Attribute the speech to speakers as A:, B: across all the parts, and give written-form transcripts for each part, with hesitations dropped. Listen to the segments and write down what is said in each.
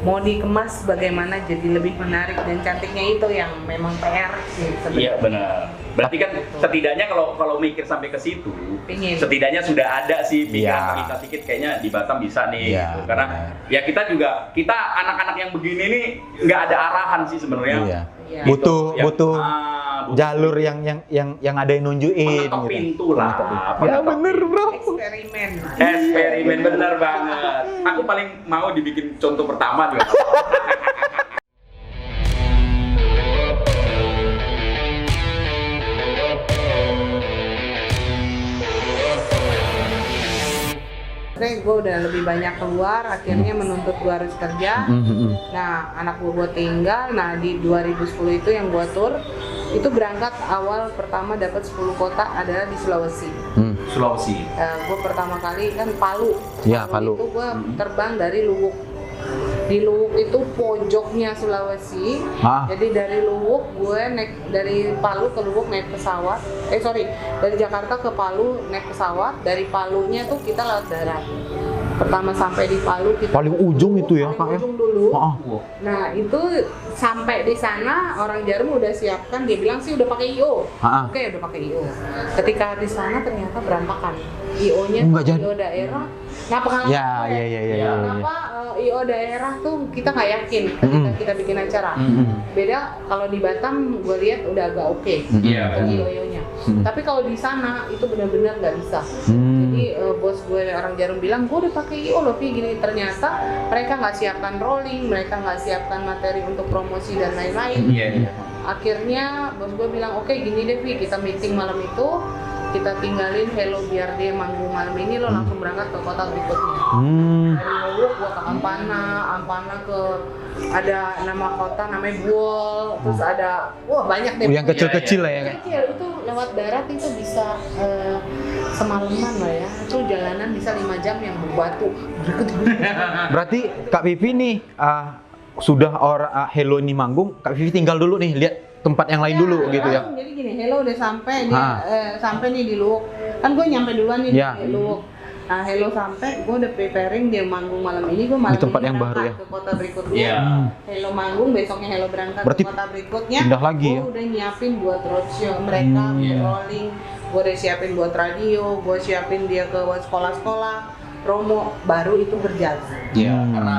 A: mau dikemas bagaimana jadi lebih menarik dan cantiknya, itu yang memang PR sih sebenarnya.
B: Iya benar. Berarti kan setidaknya kalau mikir sampai ke situ,
A: Pingin.
B: setidaknya sudah ada sih pikiran
C: Iya.
B: kita sedikit kayaknya di Batam bisa nih.
C: Iya,
B: Gitu. Karena ya kita anak-anak yang begini nih nggak ada arahan sih sebenarnya.
C: Iya.
A: Iya.
C: Butuh
B: Yang-
C: butuh
B: butuh
C: jalur yang ada yang nunjukin
B: mengetok
C: gitu.
B: pintu lah.
C: Ya
B: Mengetok
C: bener
B: pintu.
C: bro.
A: Eksperimen.
B: Eksperimen bener banget. Aku paling mau dibikin contoh pertama juga.
A: Gue udah lebih banyak keluar, akhirnya menuntut gue harus kerja. Nah, anak gue tinggal. Nah, di 2010 itu yang gue tur, itu berangkat awal pertama dapat 10 kota adalah di Sulawesi.
B: Sulawesi.
A: Gue pertama kali kan Palu.
C: Ya, Palu.
A: Itu gue terbang dari Luwuk. Di Luwuk itu pojoknya Sulawesi. Jadi dari Luwuk gue naik dari Palu ke Luwuk naik pesawat. Dari Jakarta ke Palu naik pesawat. Dari Palunya tuh kita lewat darat. Pertama sampai di Palu kita
C: Paling ujung itu ya, Kak,
A: paling
C: ya?
A: ujung dulu.
C: Heeh.
A: Nah itu sampai di sana orang Jarum udah siapkan, dia bilang sih udah pakai IO.
C: Ah.
A: Oke, udah pakai IO. Ketika di sana ternyata berantakan. IO-nya
C: Nggak jadi.
A: IO daerah. Nah pengalaman
C: Ya,
A: gue,
C: ya.
A: kenapa IO daerah tuh kita nggak yakin ketika kita bikin acara. Beda kalau di Batam gue lihat udah agak oke.
B: Iya.
A: IO-nya. Tapi kalau di sana itu benar-benar nggak bisa. Jadi bos gue orang Jarum bilang, gue udah pakai IO loh, gini. Ternyata mereka nggak siapkan rolling, mereka nggak siapkan materi untuk promosi dan lain-lain.
B: Iya.
A: Akhirnya bos gue bilang, oke gini deh Vi, kita meeting malam itu, kita tinggalin Hello biar dia manggung malam ini, lo langsung berangkat ke kota berikutnya. Dari Luwuk gue ke Ampana ke ada nama kota namanya Buol, terus ada banyak deh.
C: Yang kecil-kecil lah ya kan.
A: Kecil itu lewat darat itu bisa semalaman lah ya. Itu jalanan bisa 5 jam yang berbatu.
C: Berarti Kak Vivi nih sudah Hello ini manggung, Kak Vivi tinggal dulu nih, lihat tempat yang lain dulu gitu ya.
A: Jadi gini, Hello udah sampai sampai nih di Luwuk. Kan gue nyampe duluan nih di Luwuk. Nah, Hello sampai, gue udah preparing dia manggung malam ini, gue malam
C: Di tempat
A: ini
C: yang baru
A: berangkat
C: ya?
A: ke kota berikutnya.
B: Iya.
A: Hello manggung, besoknya Hello berangkat
C: Berarti
A: ke kota berikutnya.
C: pindah lagi
A: Gue
C: ya?
A: udah nyiapin buat roadshow mereka, rolling. Gue udah siapin buat radio, gue siapin dia ke sekolah-sekolah. Promo baru itu berjalan.
B: Iya. Karena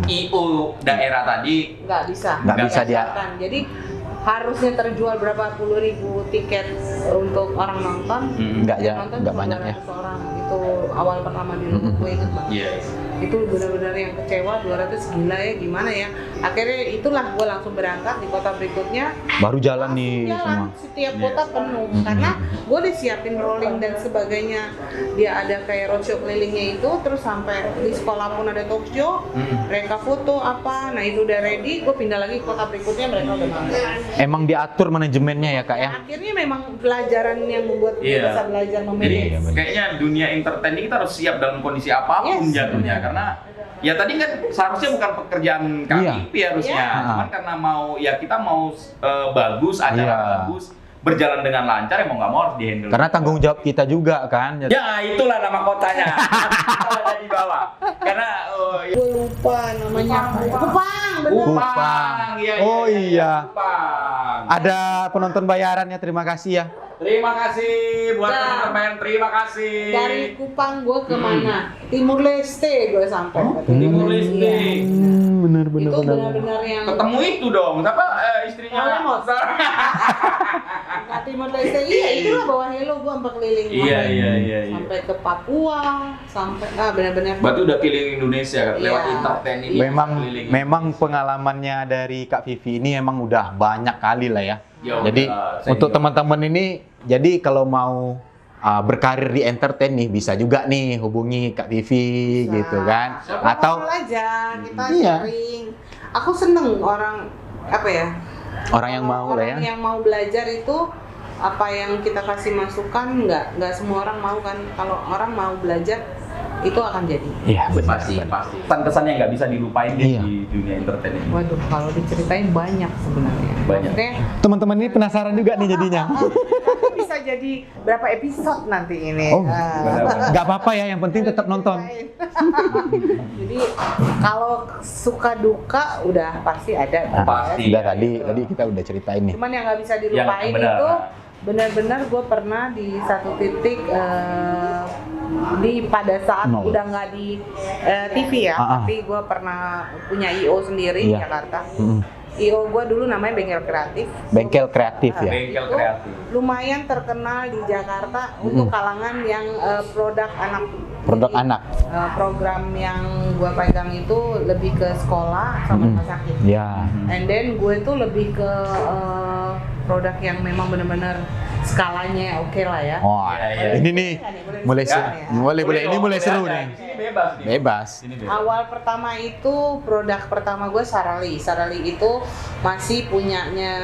B: IO daerah tadi
A: Nggak bisa
C: dia.
A: siapkan. Jadi harusnya terjual berapa puluh ribu tiket untuk orang nonton.
C: Nggak
A: Yang
C: ya,
A: nonton
C: nggak
A: cuma
C: banyak ya.
A: 200 orang. Itu awal pertama di Luwuk, gue inget banget.
B: Iya.
A: Itu benar-benar yang kecewa, 200 gila ya, gimana ya. Akhirnya itulah gue langsung berangkat di kota berikutnya.
C: Baru jalan nih
A: Jalan,
C: semua.
A: setiap kota penuh. Karena gue udah siapin rolling dan sebagainya. Dia ada kayak roadshow kelilingnya itu, terus sampai di sekolah pun ada talk show. Mereka foto apa, nah itu udah ready, gue pindah lagi ke kota berikutnya, mereka udah nonton.
C: Emang diatur manajemennya ya Kak ya?
A: Akhirnya memang pelajaran yang membuat gue bisa belajar
B: Jadi
A: memanage.
B: kayaknya dunia entertain ini kita harus siap dalam kondisi apapun jatuhnya, karena ya tadi kan seharusnya bukan pekerjaan KPP harusnya, cuman karena kita mau bagus, acara bagus, berjalan dengan lancar, ya mau nggak mau harus dihandle.
C: Karena tanggung jawab kita juga kan.
B: Ya itulah nama kotanya. Ada di bawah. Karena
A: Gue lupa namanya. Kupang, bener.
C: Kupang.
B: Iya,
C: Oh iya.
B: Kupang.
C: Ada penonton bayarannya, terima kasih ya.
B: Terima kasih buat teman-teman, terima kasih.
A: Dari Kupang gue kemana? Timur Leste gue sampai.
B: Timur Leste.
C: Bener.
A: Itu benar-benar yang
B: Ketemu itu dong, apa istrinya?
A: Lemos. Nah, Timur Leste, iya itulah bawa Hello gue sampai keliling.
B: Iya.
A: Sampai ke Papua, sampai benar-benar.
B: Berarti udah keliling Indonesia kan, lewat
A: Iya.
B: entertain ini. keliling.
C: Memang pengalamannya dari Kak Vivi ini emang udah banyak kali lah ya.
B: Ya
C: Jadi
B: udah,
C: untuk
B: senior.
C: teman-teman ini, jadi kalau mau berkarir di entertain nih, bisa juga nih hubungi Kak Vivi gitu kan. Atau
A: aja kita
C: Iya.
A: sharing. Aku seneng orang apa ya?
C: orang yang mau lah ya.
A: Orang yang mau belajar itu apa yang kita kasih masukan, nggak semua orang mau kan. Kalau orang mau belajar itu akan jadi.
C: Iya, benar.
B: Pasti. Kesan-kesan yang nggak bisa dilupain deh
C: Iya.
B: di dunia entertain ini.
A: Waduh, kalau diceritain banyak sebenarnya.
B: Banyak.
A: Maksudnya
C: Teman-teman ini penasaran juga nih jadinya.
A: bisa jadi berapa episode nanti ini.
C: Oh, nggak apa-apa ya, yang penting tetap nonton.
A: Jadi kalau suka duka udah pasti ada.
B: Pasti.
C: Udah tadi kita udah ceritain nih.
A: Cuman yang nggak bisa dilupain
B: Yang benar.
A: itu benar-benar gue pernah di satu titik di pada saat
C: Nol.
A: udah nggak di TV ya, tapi gue pernah punya IO sendiri di
C: Iya.
A: Jakarta.
C: Mm-mm.
A: IO gue dulu namanya Bengkel Kreatif.
C: Bengkel kreatif ya.
B: Bengkel
A: Itu
B: kreatif.
A: lumayan terkenal di Jakarta untuk kalangan yang produk anak.
C: Produk
A: Jadi,
C: anak.
A: program yang gue pegang itu lebih ke sekolah sama rumah sakit.
C: Ya.
A: And then gue tuh lebih ke produk yang memang benar-benar skalanya oke lah ya.
C: Wah,
B: Iya.
C: ini nih mulai seru. Boleh ini mulai seru nih.
B: Di sini bebas nih.
C: Bebas.
B: Sini bebas.
A: Awal pertama itu produk pertama gue Sarali. Sarali itu masih punyanya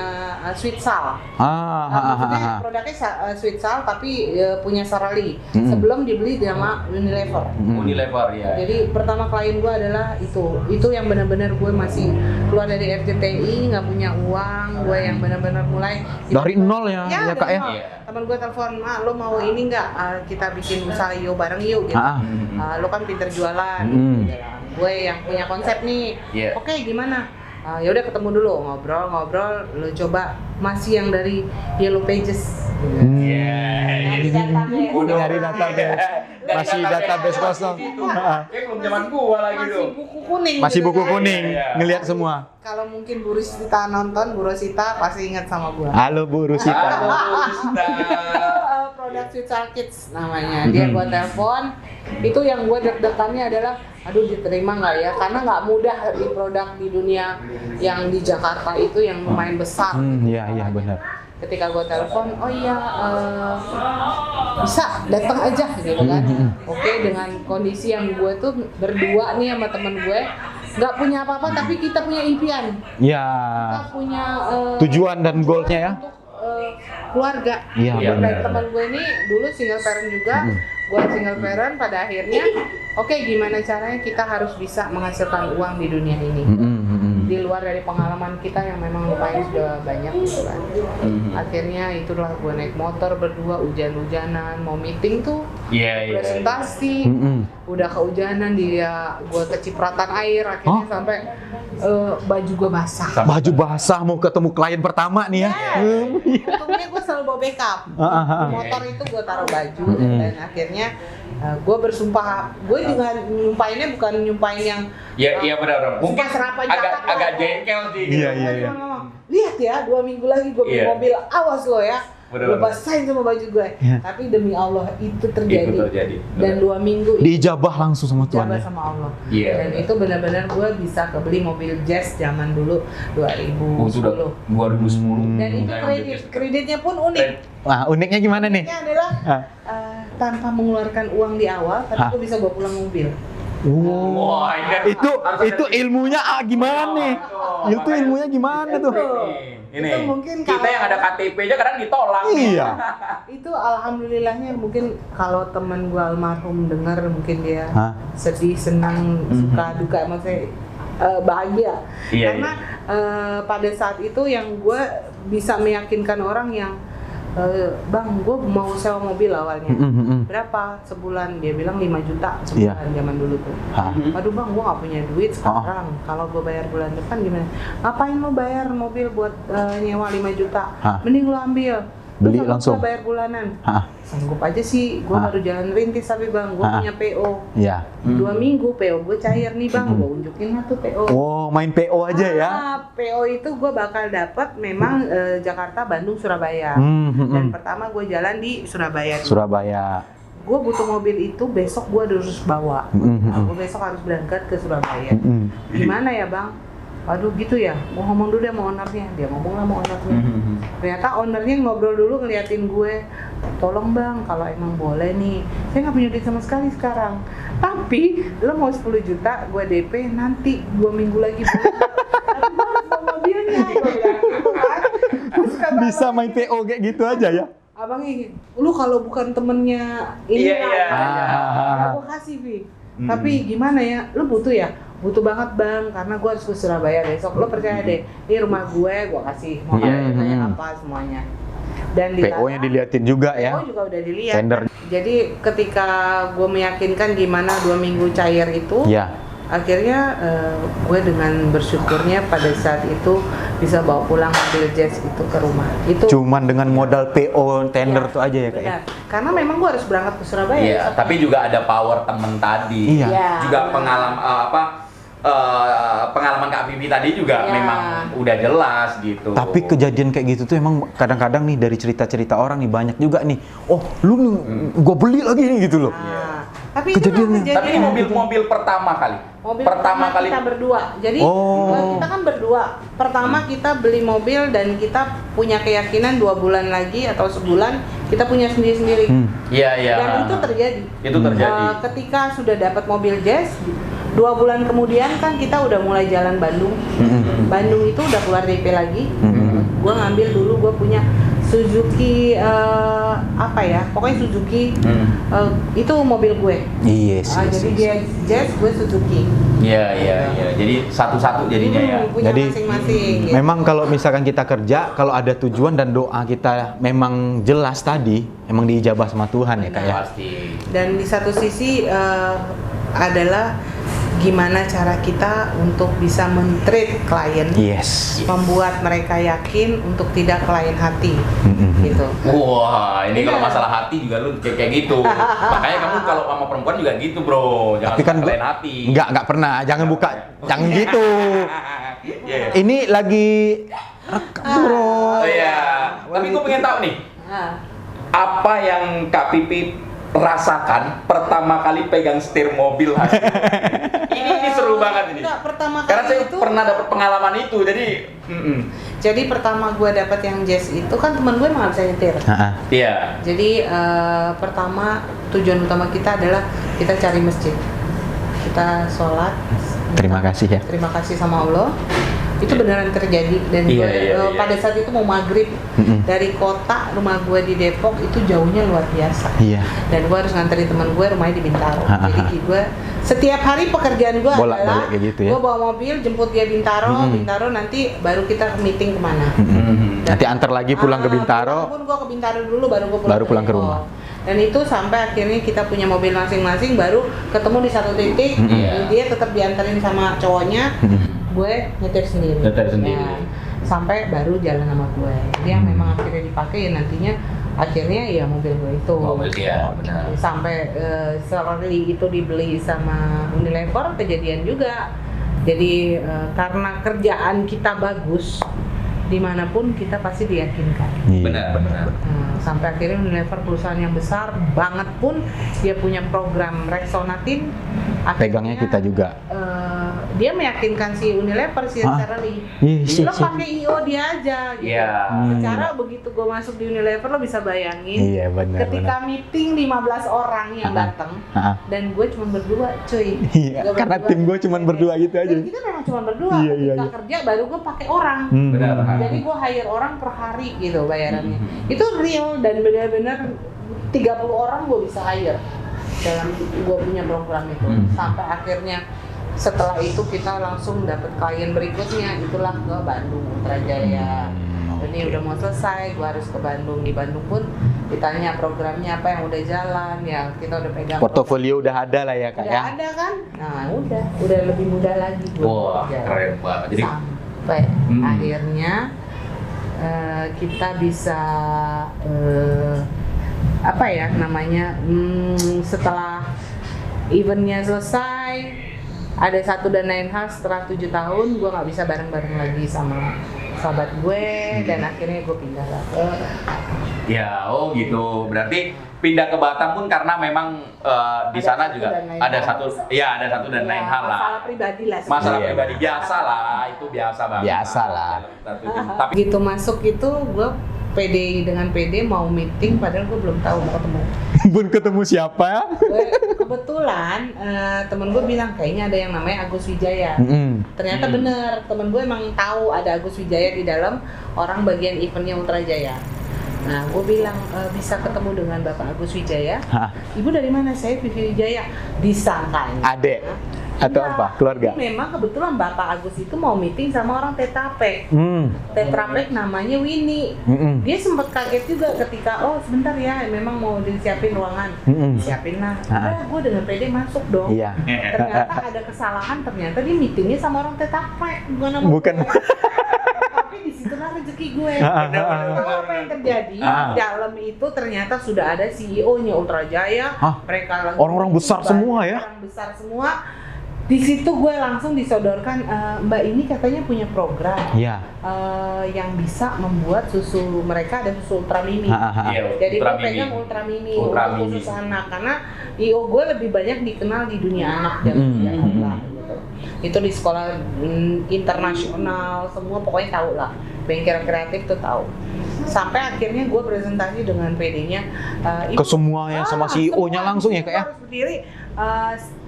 A: Sweet Sal. Maksudnya produknya Sweet Sal tapi punya Sarali. Sebelum dibeli sama Unilever.
B: Unilever ya.
A: Jadi pertama klien gue adalah itu yang benar-benar gue masih keluar dari RCTI nggak punya uang, gue yang benar-benar mulai
C: Dari nol ya
A: dari
C: Kak ya.
A: nol.
B: Iya.
A: Temen gue telepon, "Ma, lo mau ini nggak? Kita bikin usaha yuk bareng yuk." Gitu. Lo kan pinter jualan. Gitu. Gue yang punya konsep nih.
B: Iya.
A: Oke, gimana? Ya udah ketemu dulu, ngobrol, lo coba masih yang dari Yellow Pages. Nyari database.
C: Udah nyari database. Masih database kosong.
B: Belum zaman gua lagi
A: Masih
B: tuh.
A: buku kuning.
C: Masih
A: gitu
C: buku
A: kan.
C: kuning,
B: Iya.
C: ngelihat semua.
A: Kalau mungkin Bu Rosita nonton, Bu Rosita pasti ingat sama gua.
C: Halo Bu Rusita.
A: Produk Futsal Kids namanya. Dia gua telepon. Itu yang gua deg-degannya adalah, aduh diterima nggak ya? Karena nggak mudah di produk di dunia yang di Jakarta itu yang lumayan besar.
C: Iya benar.
A: Ketika gue telepon, oh iya bisa datang aja gitu kan. Oke, dengan kondisi yang gue tuh berdua nih sama temen gue nggak punya apa-apa tapi kita punya impian,
C: Iya.
A: kita punya
C: Tujuan dan goalnya ya.
A: untuk keluarga.
C: Iya,
A: Dan
C: benar.
A: temen gue ini dulu single parent juga, gue single parent. Pada akhirnya, oke, gimana caranya kita harus bisa menghasilkan uang di dunia ini. Di luar dari pengalaman kita yang memang lumayan sudah banyak gitu kan. Akhirnya itulah gue naik motor berdua, hujan-hujanan, mau meeting tuh,
B: Iya.
A: presentasi, udah kehujanan, dia gue kecipratan air, akhirnya sampai baju gue basah.
C: Baju basah mau ketemu klien pertama nih ya.
A: Untungnya gue selalu bawa backup. Di motor itu gue taruh baju dan akhirnya gue bersumpah, gue juga nyumpainnya bukan nyumpain yang
B: Iya benar. Mungkin
A: sumpah serapah Jakarta.
B: agak jengkel sih. gitu.
C: Iya.
A: Cuma ngomong, lihat ya 2 minggu lagi gue beli
B: Iya.
A: mobil, awas lo ya.
B: Bener,
A: Lo
B: bener.
A: basahin sama baju gue.
C: Iya.
A: Tapi demi Allah itu terjadi.
B: Itu terjadi.
A: Dan 2 minggu
C: Diijabah langsung sama Tuhan
A: jabat
C: ya.
A: sama Allah.
B: Iya.
A: Dan itu benar-benar gue bisa kebeli mobil Jazz zaman dulu 2010.
B: Sudah 2010.
A: Dan itu kreditnya pun unik.
C: Wah, uniknya gimana nih?
A: Uniknya adalah tanpa mengeluarkan uang di awal, tapi gue bisa bawa pulang mobil.
B: Wah, ini
C: Itu ilmunya gimana nih? Itu ilmunya gimana tuh?
B: Ini
A: Itu mungkin
B: kita
A: kalau-
B: yang ada KTP aja kadang ditolak.
C: Iya.
A: Itu alhamdulillahnya mungkin kalau teman gue almarhum dengar mungkin dia
C: Hah?
A: sedih, senang, suka, duka, maksudnya bahagia.
B: Iya,
A: Karena pada saat itu yang gue bisa meyakinkan orang yang Bang, gue mau sewa mobil awalnya. Berapa sebulan? Dia bilang 5 juta sebulan zaman dulu tuh. Aduh bang, gue gak punya duit sekarang. Kalau gue bayar bulan depan gimana? Ngapain lo bayar mobil buat nyewa 5 juta? Mending lo ambil.
C: Beli
A: Lu
C: langsung.
A: bayar bulanan. Sanggup aja sih, gue baru jalan rintis tapi bang, gue punya PO.
C: Iya.
A: 2 minggu PO gue cair nih bang, gue unjukin lah tuh PO.
C: Oh, main PO aja ya.
A: PO itu gue bakal dapat memang Jakarta, Bandung, Surabaya. Dan pertama gue jalan di Surabaya.
C: Surabaya.
A: Gue butuh mobil itu, besok gue harus bawa. Gue besok harus berangkat ke Surabaya. Gimana ya bang? Aduh gitu ya, mau ngomong dulu deh sama ownernya. Dia ngomong lah sama ownernya. Ternyata ownernya ngobrol dulu ngeliatin gue, tolong bang kalau emang boleh nih, saya nggak punya duit sama sekali sekarang, tapi lo mau 10 juta gue DP, nanti 2 minggu lagi tapi gue harus bawa mobilnya. Gue bilang gitu kan. Terus kata
C: Bisa main PO kayak gitu aja ya.
A: abangnya, lu kalau bukan temennya ini aku kasih Vi. Tapi gimana ya, lu butuh ya? Butuh banget bang, karena gue harus ke Surabaya besok. Lu percaya deh, ini rumah gue kasih mau kayak apa semuanya. Dan
C: PO-nya diliatin juga ya.
A: PO juga udah dilihat.
C: Tender.
A: Jadi ketika gue meyakinkan gimana 2 minggu cair itu, akhirnya gue dengan bersyukurnya pada saat itu bisa bawa pulang mobil Jazz itu ke rumah. Itu
C: cuman dengan modal PO tender tuh aja ya Kak.
A: Benar. Karena memang gue harus berangkat ke Surabaya.
B: Iya, tapi juga ada power temen tadi. Juga pengalaman Kak Vivi tadi juga memang udah jelas gitu.
C: Tapi kejadian kayak gitu tuh emang kadang-kadang nih dari cerita-cerita orang nih banyak juga nih. Oh, lu nih gua beli lagi nih gitu loh.
A: Tapi kejadian
B: tapi ini mobil pertama kali.
A: Mobil pertama kali kita berdua. Jadi kita kan berdua. Pertama kita beli mobil dan kita punya keyakinan 2 bulan lagi atau sebulan kita punya sendiri-sendiri.
B: Iya.
A: Dan itu terjadi.
B: Itu terjadi.
A: Ketika sudah dapat mobil Jazz, 2 bulan kemudian kan kita udah mulai jalan Bandung. Bandung itu udah keluar DP lagi. Gua ngambil dulu, gua punya Suzuki pokoknya Suzuki itu mobil gue. Jadi dia Jazz, gue Suzuki.
B: Iya. Jadi satu-satu jadinya ya.
A: Punya
C: Jadi
A: masing-masing.
C: memang kalau misalkan kita kerja, kalau ada tujuan dan doa kita memang jelas tadi, emang diijabah sama Tuhan ya Kak ya.
B: Pasti.
A: Dan di satu sisi adalah gimana cara kita untuk bisa men-treat klien, membuat mereka yakin untuk tidak ke lain hati, gitu.
B: Wah, ini kalau masalah hati juga lu kayak gitu. Makanya kamu kalau sama perempuan juga gitu bro, jangan
C: kan
B: ke lain hati.
C: Enggak pernah, jangan buka, jangan gitu. Ini lagi rekam bro.
B: Tapi gue pengen tahu nih, apa yang Kak Pipi rasakan pertama kali pegang setir mobil ini seru banget ini.
A: Pertama kali
B: karena saya
A: itu
B: pernah dapat pengalaman itu, jadi
A: jadi pertama gue dapat yang Jazz itu kan teman gue emang nggak bisa nyetir.
B: Iya.
A: Jadi pertama tujuan utama kita adalah kita cari masjid, kita sholat.
C: Terima kasih ya.
A: Terima kasih sama Allah. Itu beneran terjadi dan pada saat itu mau maghrib dari kota rumah gue di Depok itu jauhnya luar biasa. Dan gue harus nganterin teman gue rumahnya di Bintaro. Jadi gue setiap hari pekerjaan gue adalah
C: gitu ya.
A: Gue bawa mobil jemput dia Bintaro, Bintaro nanti baru kita meeting kemana.
C: Nanti antar lagi pulang ke Bintaro.
A: Pun gue ke Bintaro dulu baru gue
C: pulang ke rumah.
A: Dan itu sampai akhirnya kita punya mobil masing-masing, baru ketemu di satu titik. Dia tetap diantarin sama cowoknya, gue nyetir sendiri. Ya, sampai baru jalan sama gue. Dia memang akhirnya dipakai ya nantinya akhirnya ya mobil gue itu.
B: Benar.
A: Sampai sekali itu dibeli sama Unilever, kejadian juga. Jadi karena kerjaan kita bagus, dimanapun kita pasti diyakinkan.
B: Benar.
A: Sampai akhirnya Unilever perusahaan yang besar banget pun dia punya program Rexonatin.
C: Pegangnya kita juga.
A: Dia meyakinkan si Unilever secara lo pakai IO dia aja gitu. Secara begitu gue masuk di Unilever lo bisa bayangin. Ketika meeting 15 orang yang datang dan gue cuma berdua, cuy.
C: Karena tim gue cuma berdua gitu aja.
A: Dan kita memang cuma berdua. Ketika kerja baru gue pakai orang. Jadi gue hire orang per hari gitu bayarannya. Itu real dan benar-benar 30 orang gue bisa hire dalam gue punya program itu. Sampai akhirnya setelah itu kita langsung dapat klien berikutnya, itulah ke Bandung Ultrajaya. Ini udah mau selesai, gue harus ke Bandung. Di Bandung pun ditanya programnya apa yang udah jalan, ya kita udah pegang.
C: Portofolio udah ada lah ya Kak ya.
A: Udah ada kan? Nah udah lebih mudah lagi.
B: Wah, keren banget. Jadi
A: sampai akhirnya kita bisa setelah eventnya selesai, ada satu dan lain hal setelah 7 tahun gue nggak bisa bareng-bareng lagi sama sahabat gue dan akhirnya gue pindah lah ke
B: gitu. Berarti pindah ke Batam pun karena memang di sana juga ada satu dan lain hal lah.
A: Masalah pribadi lah.
B: Masalah pribadi biasa lah, itu biasa banget.
C: Biasa lah.
B: Tapi
A: gitu masuk itu gue dengan PD mau meeting padahal gue belum tahu mau ketemu.
C: Belum ketemu siapa?
A: Kebetulan temen gue bilang kayaknya ada yang namanya Agus Wijaya. Ternyata bener, temen gue emang tahu ada Agus Wijaya di dalam orang bagian eventnya Ultrajaya. Nah, gue bilang bisa ketemu dengan Bapak Agus Wijaya. Ibu dari mana? Saya Vivi Wijaya. Disangkanya.
C: Adek atau
A: Iya,
C: apa? Keluarga?
A: ini memang kebetulan Bapak Agus itu mau meeting sama orang Tetra Pak. Tetra Pak namanya Winnie. Dia sempat kaget juga ketika, oh sebentar ya, memang mau disiapin ruangan. Siapin lah. Udah, gue dengan pede masuk dong.
C: Iya.
A: Ternyata ada kesalahan, ternyata dia meetingnya sama orang Tetra Pak, bukan sama
C: Bukan.
A: gue. Tapi disitulah rezeki gue. Tahu apa yang terjadi? Dalam itu ternyata sudah ada CEO-nya Ultra Jaya. Mereka langsung
C: Orang-orang besar
A: banyak
C: semua ya?
A: Orang besar semua. Di situ gue langsung disodorkan, Mbak ini katanya punya program yang bisa membuat susu mereka ada susu Ultra Mini. Jadi gue pegang Ultra Mini untuk khusus anak karena IO gue lebih banyak dikenal di dunia anak gitu. Itu di sekolah internasional semua pokoknya tahu lah. Bengkel kreatif tuh tahu. Sampai akhirnya gue presentasi dengan PD-nya
C: ke semuanya sama CEO-nya langsung ya Kak ya?
A: Harus berdiri.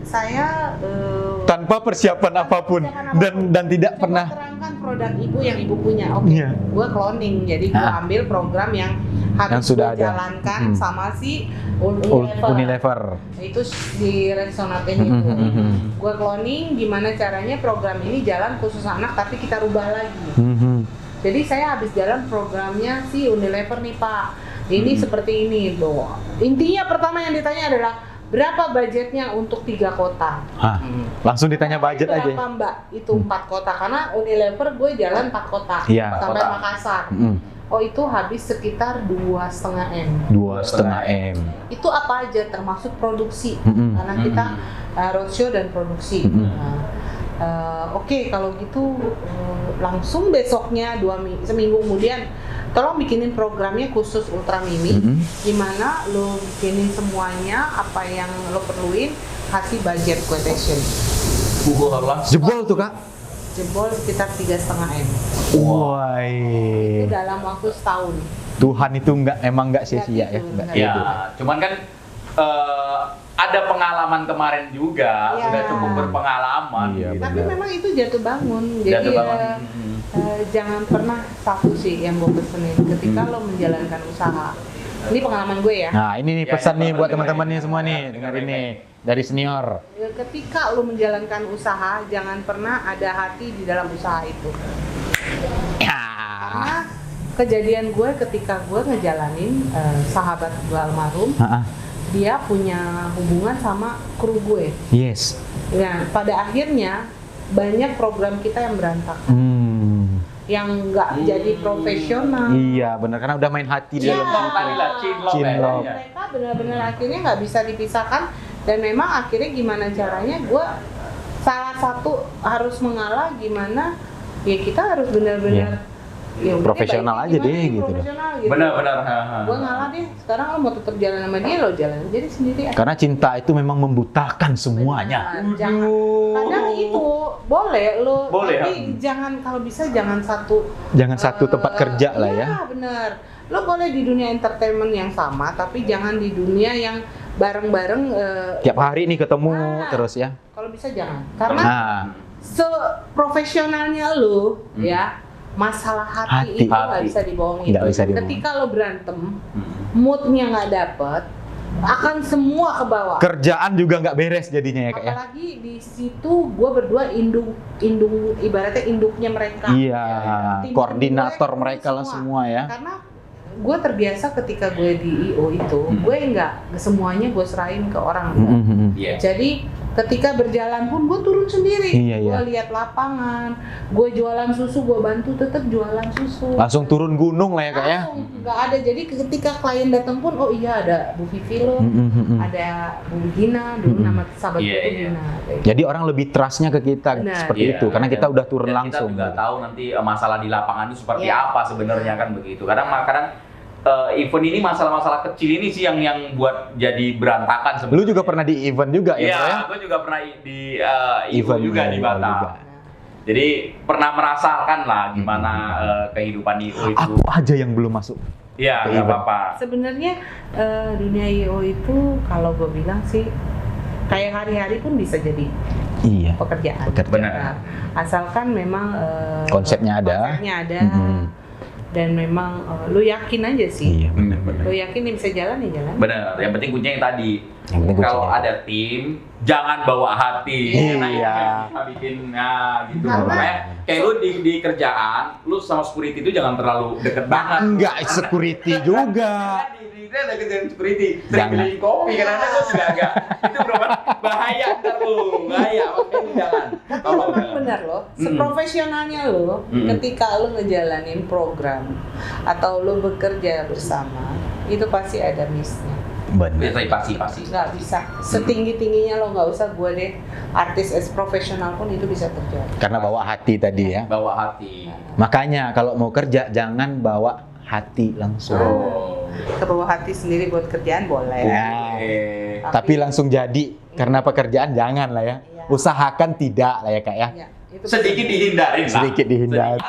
A: Saya
C: tanpa persiapan apapun dan tidak pernah
A: terangkan produk ibu yang ibu punya. Gue cloning, jadi gue ambil program yang harus
C: sudah
A: gue jalankan sama si
C: Unilever.
A: Itu di Resonat ini. Gue cloning gimana caranya program ini jalan khusus anak tapi kita rubah lagi. Jadi saya habis jalan programnya si Unilever nih Pak. Ini seperti ini loh. Intinya pertama yang ditanya adalah berapa budgetnya untuk 3 kota?
C: Langsung ditanya budget aja.
A: Berapa Mbak? Itu 4 kota karena Unilever gue jalan 4 kota sampai Makassar. Oh itu habis sekitar 2,5 M.
C: 2,5 M.
A: Itu apa aja termasuk produksi karena kita roadshow dan produksi. Oke, kalau gitu langsung besoknya seminggu kemudian tolong bikinin programnya khusus Ultra Mini, gimana lo bikinin semuanya apa yang lo perluin, kasih budget quotation.
C: Jebol tuh Kak?
A: Jebol sekitar 3,5 M.
C: Wah.
A: Itu dalam waktu setahun.
C: Tuhan itu emang nggak sia-sia ya.
B: Ya, cuman kan ada pengalaman kemarin juga, sudah cukup berpengalaman.
C: Iya,
B: gitu.
A: Tapi memang itu jatuh bangun. Jadi jangan pernah satu sih yang gue pesenin ketika lo menjalankan usaha. Ini pengalaman gue ya.
C: Nah ini nih pesan nih buat teman-teman nih semua nih, dengar ini dari senior.
A: Ketika lo menjalankan usaha, jangan pernah ada hati di dalam usaha itu. Karena kejadian gue ketika gue ngejalanin sahabat gue almarhum, dia punya hubungan sama kru gue.
C: Yes.
A: Nah, pada akhirnya banyak program kita yang berantakan. Yang nggak jadi profesional.
C: Iya benar, karena udah main hati di dalam
B: cinlok.
A: Mereka benar-benar akhirnya nggak bisa dipisahkan dan memang akhirnya gimana caranya gue salah satu harus mengalah gimana ya kita harus benar-benar ya
C: profesional aja deh gitu.
A: Benar-benar. Gue ngalah deh. Sekarang lo mau tetap jalan sama dia, lo jalan jadi sendiri.
C: Karena cinta itu memang membutakan semuanya.
A: Jangan. Kadang itu boleh lo, tapi jangan kalau bisa jangan satu
C: tempat kerja lah ya.
A: Iya benar. Lo boleh di dunia entertainment yang sama, tapi jangan di dunia yang bareng-bareng.
C: Tiap hari nih ketemu terus ya.
A: Kalau bisa jangan. Karena seprofesionalnya lo ya. Masalah hati itu nggak bisa dibohongin. Ketika lo berantem, moodnya nggak dapet, akan semua ke bawah.
C: Kerjaan juga nggak beres jadinya ya Kak ya.
A: Apalagi di situ gue berdua indung ibaratnya induknya mereka.
C: Iya. Koordinator mereka lah semua ya.
A: Karena gue terbiasa ketika gue di IO itu, gue nggak semuanya gue serahin ke orang. Jadi ketika berjalan pun gue turun sendiri, gue lihat lapangan, gue jualan susu, gue bantu tetap jualan susu.
C: Langsung turun gunung lah ya Kak ya.
A: Nggak ada, jadi ketika klien datang pun, oh iya ada Bu Vivi lo, ada Bu Gina, dulu nama sahabat Bu Gina.
C: Jadi orang lebih trustnya ke kita seperti itu, karena kita udah turun langsung.
B: Kita juga tahu nanti masalah di lapangan itu seperti apa sebenarnya kan begitu. Kadang event ini masalah-masalah kecil ini sih yang buat jadi berantakan sebenarnya.
C: Lu juga pernah di event juga ya?
B: Iya, gue juga pernah di event juga di Batam. Jadi pernah merasakan lah gimana kehidupan IO itu.
C: Apa aja yang belum masuk?
B: Iya, nggak apa-apa.
A: Sebenarnya dunia IO itu kalau gue bilang sih kayak hari-hari pun bisa jadi pekerjaan.
B: Benar.
A: Asalkan memang
C: konsepnya ada.
A: dan memang lu yakin aja sih.
C: Iya, benar-benar.
A: Lu yakin dia bisa jalan ya jalan.
B: Bener, yang penting kuncinya yang tadi.
C: Yang penting
B: Kalau
C: kuncinya
B: ada tim, jangan bawa hati.
C: Iya.
B: Nah, itu yang kita bikin, nah gitu.
A: Karena-
B: Makanya kayak lu di kerjaan, lu sama security itu jangan terlalu deket banget.
C: Enggak, security juga.
B: Kita ada kerjaan security, sering
C: Jangan.
B: beliin kopi karena gue juga agak itu berapa bahaya ntar lu, bahaya makanya itu jangan.
A: Tapi memang benar loh, seprofesionalnya lo, ketika lo ngejalanin program atau lo bekerja bersama, itu pasti ada miss-nya.
C: Benar.
B: Pasti.
A: Nggak bisa, setinggi-tingginya lo nggak usah gue deh, artis as profesional pun itu bisa terjadi.
C: Karena bawa hati tadi ya.
B: Bawa hati.
C: Makanya kalau mau kerja jangan bawa hati langsung.
A: Kebawa hati sendiri buat kerjaan boleh.
C: Ya. Tapi langsung jadi karena pekerjaan jangan lah ya.
A: Iya.
C: Usahakan tidak lah ya Kak ya.
A: Ya, itu
B: Sedikit dihindarin lah.
C: Sedikit dihindari.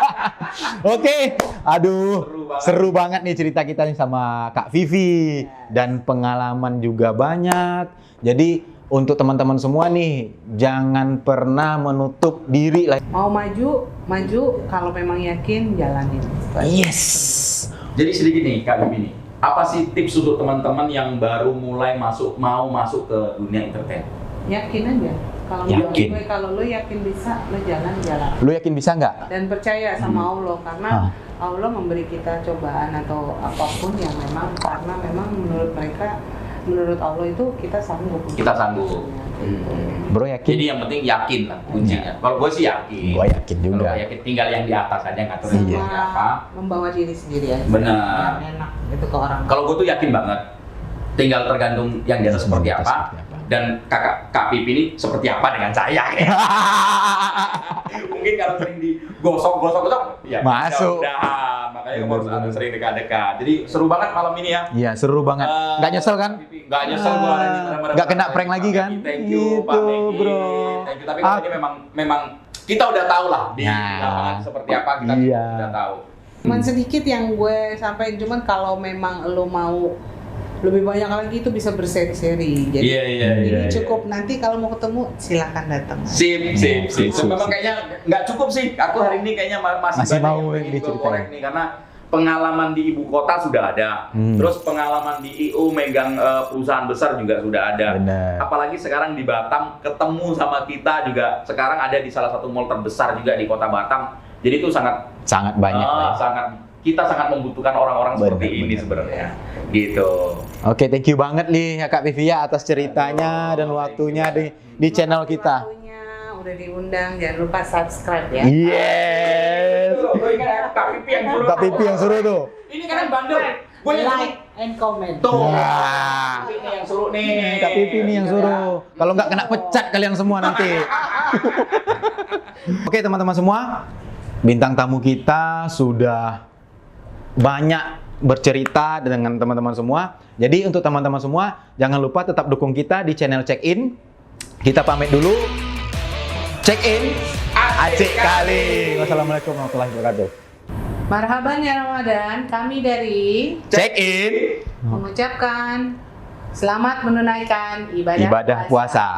C: Oke, aduh, seru banget nih cerita kita nih sama Kak Vivi dan pengalaman juga banyak. Jadi untuk teman-teman semua nih, jangan pernah menutup diri lah.
A: Mau maju, kalau memang yakin jalanin.
C: Yes.
B: Jadi sedikit nih Kak Bibi nih, apa sih tips untuk teman-teman yang baru mulai mau masuk ke dunia entertain?
A: Yakin aja. Kalau
C: Yakin.
A: lo yakin bisa, lo jalan.
C: Lu yakin bisa nggak?
A: Dan percaya sama Allah karena Allah memberi kita cobaan atau apapun yang memang karena memang menurut Allah itu kita sanggup.
B: Kita sanggup.
C: Bro yakin?
B: Jadi yang penting yakin lah kuncinya. Kalau gue sih yakin.
C: Gua yakin juga.
B: Kalau gua yakin tinggal yang di atas aja ngatur
C: Iya.
B: seperti apa.
A: Membawa diri sendiri aja.
B: Benar.
A: Yang enak itu ke orang.
B: Kalau gue tuh yakin banget. Tinggal tergantung yang di atas seperti apa. Dan Kak Pipi ini seperti apa dengan saya. Mungkin kalau sering digosok-gosok ya
C: Masuk.
B: udah. Makanya kamu harus sering dekat-dekat. Jadi seru banget malam ini ya.
C: Iya, seru banget. Nggak nyesel kan?
B: Nggak nyesel gua hari ini.
C: Nggak kena prank lagi kan?
B: Thank you Pak
C: Gitu,
B: Megi.
C: bro.
B: Thank you. Tapi kalau ini memang kita udah tahu lah di lapangan seperti apa kita
C: Iya.
B: udah tahu.
A: Cuman sedikit yang gue sampaikan, cuman kalau memang lo mau lebih banyak lagi itu bisa berseri-seri. Jadi ini cukup nanti kalau mau ketemu silakan datang.
B: Sip. Memang kayaknya nggak cukup sih. Aku hari ini kayaknya masih
C: mau
B: banyak yang ingin
C: diceritain.
B: gua korek nih karena pengalaman di ibu kota sudah ada. Terus pengalaman di IO megang perusahaan besar juga sudah ada.
C: Benar.
B: Apalagi sekarang di Batam ketemu sama kita juga sekarang ada di salah satu mall terbesar juga di kota Batam. Jadi itu sangat
C: banyak. lah ya.
B: Kita sangat membutuhkan orang-orang seperti ini sebenarnya. Gitu.
C: Oke, thank you banget nih Kak Vivi ya atas ceritanya dan waktunya di channel kita.
A: Waktunya udah diundang, jangan lupa subscribe ya.
C: Yes.
B: Lo ingat ya, Kak Pipi yang suruh.
C: Kak Vivi yang suruh tuh.
B: Ini kan bandel. Gue yang
A: Like and comment.
B: Tuh.
C: Wah.
B: Ini yang suruh nih.
C: Kak Vivi nih yang suruh. Kalau nggak kena pecat kalian semua nanti. Oke teman-teman semua, bintang tamu kita sudah banyak bercerita dengan teman-teman semua. Jadi untuk teman-teman semua, jangan lupa tetap dukung kita di channel Check In. Kita pamit dulu. Check In, acik kali. Wassalamualaikum warahmatullahi wabarakatuh.
A: Marhaban ya Ramadan, kami dari
C: Check In,
A: mengucapkan selamat menunaikan ibadah
C: ibadah puasa.